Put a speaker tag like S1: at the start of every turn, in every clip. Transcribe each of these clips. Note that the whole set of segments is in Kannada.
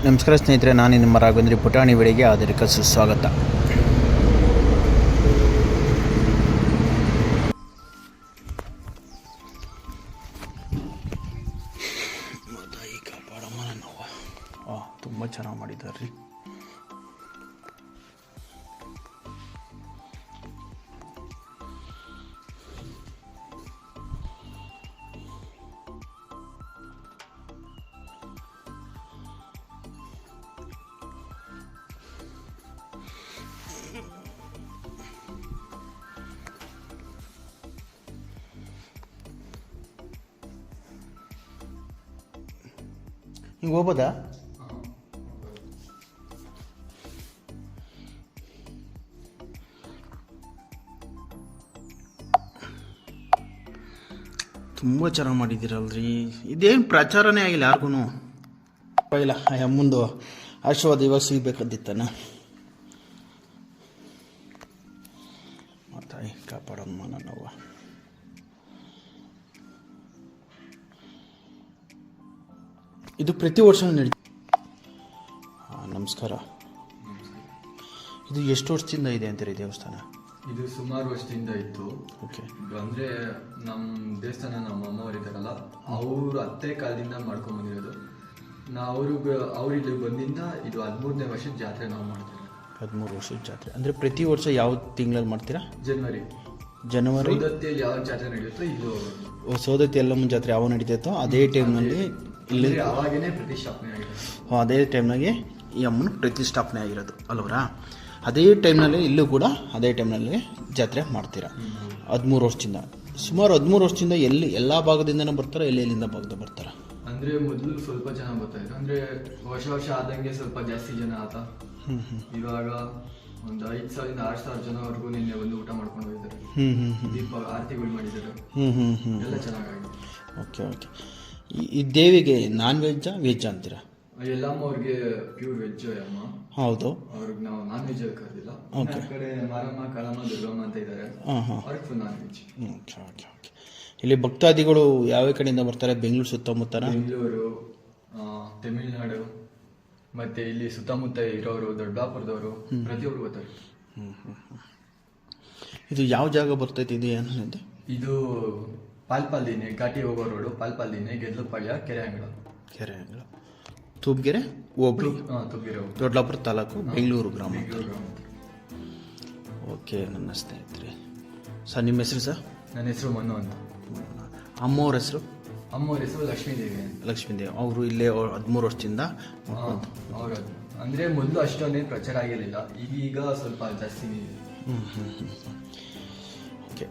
S1: ನಮಸ್ಕಾರ ಸ್ನೇಹಿತರೆ, ನಾನು ನಿಮ್ಮ ರಾಘವೇಂದ್ರ ಪುಟಾಣಿ ವಿಡಿಯೋಗೆ ಆದರಿಕ ಸುಸ್ವಾಗತ. ತುಂಬ ಚೆನ್ನಾಗಿ ಮಾಡಿದ್ದಾರೆ ರೀ. ಹಿಂಗೆ ಹೋಗ್ಬೋದಾ? ತುಂಬ ಚೆನ್ನಾಗಿ ಮಾಡಿದ್ದೀರಲ್ರಿ. ಇದೇನು ಪ್ರಚಾರನೇ ಆಗಿಲ್ಲ ಯಾರಿಗೂ. ಇಲ್ಲ ಮುಂದೆ ಆಶೀರ್ವಾದ ಇವಾಗ ಸಿಗ್ಬೇಕಂದಿತ್ತಾನ. ತಾಯಿ ಕಾಪಾಡಮ್ಮ ನನ್ನವ್ವ. ಇದು ಪ್ರತಿ ವರ್ಷ ನಡೀತದೆ. ನಮಸ್ಕಾರ. ಇದು ಎಷ್ಟು ವರ್ಷದಿಂದ ಇದೆ ಅಂತೀರಿ ದೇವಸ್ಥಾನ?
S2: ಇದು ಸುಮಾರು ವರ್ಷದಿಂದ ಇತ್ತು.
S1: ಓಕೆ.
S2: ಅಂದರೆ ನಮ್ಮ ದೇವಸ್ಥಾನ ನಮ್ಮ ಅಮ್ಮವರಿದ್ದಾರಲ್ಲ, ಅವರು ಅತ್ತೆ ಕಾಲದಿಂದ ಮಾಡ್ಕೊಂಡು ಬಂದಿರೋದು. ಅವ್ರು ಇಲ್ಲಿ ಬಂದಿಂದ ಇದು 13ನೇ ವರ್ಷದ ಜಾತ್ರೆ ನಾವು ಮಾಡ್ತೀವಿ.
S1: 13 ವರ್ಷದ ಜಾತ್ರೆ ಅಂದರೆ ಪ್ರತಿ ವರ್ಷ ಯಾವ ತಿಂಗಳಲ್ಲಿ ಮಾಡ್ತೀರಾ?
S2: ಜನವರಿ ಸೌದತ್ತಿಯಲ್ಲಿ ಯಾವ ಜಾತ್ರೆ ನಡೆಯುತ್ತೋ ಇದು.
S1: ಸೌದತ್ತಿ ಎಲ್ಲಮ್ಮ ಜಾತ್ರೆ ಯಾವ ನಡೀತೈತೋ ಅದೇ ಟೈಮ್ನಲ್ಲಿ ಇಲ್ಲಿ
S2: ಅವಾಗೇನೆ ಪ್ರತಿಷ್ಠಾಪನೆ ಆಗಿದೆ.
S1: ಅದೇ ಟೈಮ್ನಾಗೆ ಈ ಅಮ್ಮನ ಪ್ರತಿಷ್ಠಾಪನೆ ಆಗಿರೋದು ಅಲ್ವರಾ? ಅದೇ ಟೈಮ್ನಲ್ಲಿ ಇಲ್ಲೂ ಕೂಡ ಅದೇ ಟೈಮ್ನಲ್ಲಿ ಜಾತ್ರೆ ಮಾಡ್ತೀರಾ. 13 ವರ್ಷದಿಂದ, ಸುಮಾರು 13 ವರ್ಷದಿಂದ ಎಲ್ಲ ಭಾಗದಿಂದನೇ ಬರ್ತಾರ? ಎಲ್ಲಿಂದ ಭಾಗದ ಬರ್ತಾರ?
S2: ಅಂದರೆ ಮೊದಲು ಸ್ವಲ್ಪ ಜನ ಬರ್ತಾ ಇದ್ರು. ಅಂದರೆ ವರ್ಷ ಆದಂಗೆ ಸ್ವಲ್ಪ ಜಾಸ್ತಿ ಜನ ಆತ. ಇವಾಗ ಒಂದು 5,000 6,000 ಜನವರೆಗೂ ನಿನ್ನೆ ಬಂದು ಊಟ ಮಾಡ್ಕೊಂಡು ಹೋಗಿದ್ದಾರೆ. ದೀಪ ಆರತಿಗಳು ಮಾಡಿದ್ದಾರೆ. ಎಲ್ಲ ಚೆನ್ನಾಗಿದೆ.
S1: ಓಕೆ. ಈ ದೇವಿಗೆ ನಾನ್ ವೆಜ್ ಅಂತೀರಾ?
S2: ಎಲ್ಲಮ್ಮ ಅವ್ರಿಗೆ ಪ್ಯೂರ್ ವೆಜ್ ಅಮ್ಮ.
S1: ಹೌದು.
S2: ಅವ್ರಿಗೆ ನಾವು ನಾನ್ ವೆಜ್ ಕರೆದಿಲ್ಲ. ಆ ಕಡೆ ಮಾರಮ್ಮ, ಕಾಳಮ್ಮ, ದುರ್ಗಮ್ಮ ಅಂತ ಇದ್ದಾರೆ. ಅವ್ರಿಗೆ ಫುಲ್ ನಾನ್ ವೆಜ್.
S1: ಓಕೆ. ಇಲ್ಲಿ ಭಕ್ತಾದಿಗಳು ಯಾವ ಕಡೆಯಿಂದ ಬರ್ತಾರೆ? ಬೆಂಗಳೂರು ಸುತ್ತಮುತ್ತ?
S2: ಬೆಂಗಳೂರು, ತಮಿಳುನಾಡು, ಮತ್ತೆ ಇಲ್ಲಿ ಸುತ್ತಮುತ್ತ ಇರೋರು, ದೊಡ್ಡಬಳ್ಳಾಪುರದವರು, ಪ್ರತಿಯೊಬ್ಬರು ಬರ್ತಾರೆ.
S1: ಇದು ಯಾವ ಜಾಗ ಬರ್ತೈತಿ? ಇದು ಏನಂತೆ?
S2: ಇದು ಪಾಲ್ಪಾಲ್ದಿನೇ, ಘಾಟಿ ಹೋಗೋ ರೋಡು, ಪಾಲ್ಪಾಲ್ದಿನೇ, ಗೆದ್ಲುಪಾಳ್ಯ, ಕೆರೆಅಂಗಳ.
S1: ತೂಬ್ಗೆರೆ ಹೋಬಳಿ,
S2: ತುಬ್ಗೆರೆ,
S1: ದೊಡ್ಡಬಳ್ಳಾಪುರ ತಾಲೂಕು, ಬೆಂಗಳೂರು ಗ್ರಾಮ. ಓಕೆ. ನನ್ನ ಸ್ನೇಹಿತರೆ ಸರ್, ನಿಮ್ಮ ಹೆಸರು ಸರ್?
S2: ನನ್ನ ಹೆಸರು ಮನು ಅಂತ.
S1: ಅಮ್ಮವ್ರ ಹೆಸರು?
S2: ಅಮ್ಮವ್ರ ಹೆಸರು ಲಕ್ಷ್ಮೀದೇವಿ.
S1: ಅವರು ಇಲ್ಲೇ 13 ವರ್ಷದಿಂದ
S2: ಅವರು ಅಂದರೆ ಮೊದಲು ಅಷ್ಟೊಂದೇನು ಪ್ರಚಾರ ಆಗಿರಲಿಲ್ಲ, ಈಗ ಸ್ವಲ್ಪ ಜಾಸ್ತಿ ಇದೆ.
S1: ಓಕೆ.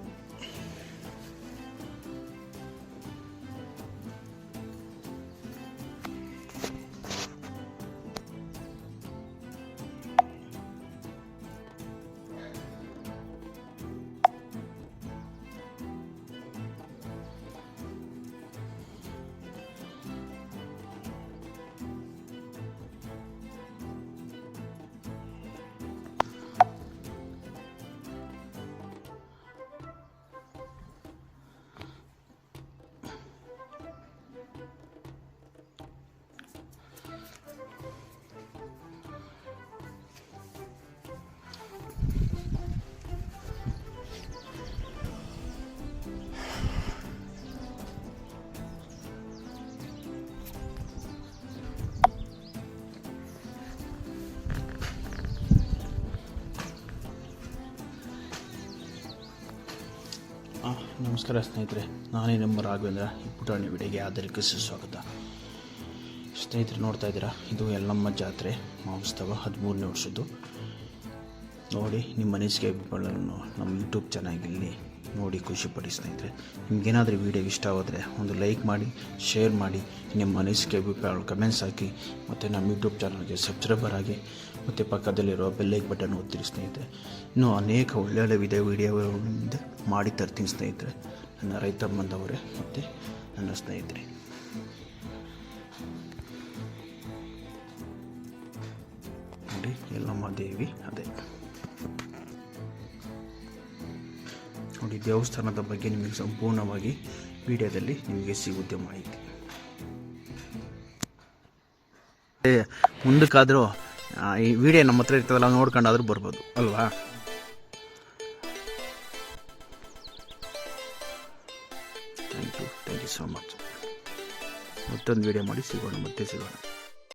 S1: ನಮಸ್ಕಾರ ಸ್ನೇಹಿತರೆ, ನಾನೇ ನಮ್ಮ ರಾಘವೇಂದ್ರ. ಈ ಪುಟಾಣಿ ವಿಡಿಯೋಗೆ ಆದರಿಕ ಸುಸ್ವಾಗತ. ಸ್ನೇಹಿತರೆ, ನೋಡ್ತಾ ಇದ್ದೀರಾ, ಇದು ಯಲ್ಲಮ್ಮ ಜಾತ್ರೆ ಮಹೋತ್ಸವ 13ನೇ ವರ್ಷದ್ದು. ನೋಡಿ, ನಿಮ್ಮ ಅನಿಸಿಕೆ ಅಭಿಪ್ರಾಯಗಳನ್ನು ನಮ್ಮ ಯೂಟ್ಯೂಬ್ ಚಾನಲ್ನಲ್ಲಿ ನೋಡಿ ಖುಷಿಪಡಿ. ಸ್ನೇಹಿತರೆ, ನಿಮಗೇನಾದರೂ ವಿಡಿಯೋ ಇಷ್ಟವಾದರೆ ಒಂದು ಲೈಕ್ ಮಾಡಿ, ಶೇರ್ ಮಾಡಿ, ನಿಮ್ಮ ಅನಿಸಿಕೆ ಅಭಿಪ್ರಾಯಗಳು ಕಮೆಂಟ್ಸ್ ಹಾಕಿ, ಮತ್ತು ನಮ್ಮ ಯೂಟ್ಯೂಬ್ ಚಾನಲ್ಗೆ ಸಬ್ಸ್ಕ್ರೈಬರ್ ಆಗಿ, ಮತ್ತು ಪಕ್ಕದಲ್ಲಿರೋ ಬೆಲ್ಲೈಕ್ ಬಟನ್ ಒತ್ತಿರಿ. ಸ್ನೇಹಿತರೆ, ಇನ್ನೂ ಅನೇಕ ಒಳ್ಳೊಳ್ಳೆ ವಿಡಿಯೋಗಳಿಂದ ಮಾಡಿ ತರ್ತೀನಿ ಸ್ನೇಹಿತರೆ. ನನ್ನ ರೈತ ಬಂದವರೇ ಮತ್ತು ನನ್ನ ಸ್ನೇಹಿತರೆ, ನೋಡಿ ಯಲ್ಲಮ್ಮ ದೇವಿ ಅದೇ. ನೋಡಿ, ದೇವಸ್ಥಾನದ ಬಗ್ಗೆ ನಿಮಗೆ ಸಂಪೂರ್ಣವಾಗಿ ವಿಡಿಯೋದಲ್ಲಿ ನಿಮಗೆ ಸಿಗುತ್ತೆ ಮಾಹಿತಿ. ಮುಂದಕ್ಕಾದರೂ ಈ ವಿಡಿಯೋ ನಮ್ಮ ಹತ್ರ ಇರ್ತದಲ್ಲ ನೋಡ್ಕೊಂಡಾದ್ರೂ ಬರ್ಬೋದು ಅಲ್ವಾ. Thank you so much. ಮತ್ತೊಂದು ವಿಡಿಯೋ ಮಾಡಿ ಮತ್ತೆ ಸಿಗೋಣ.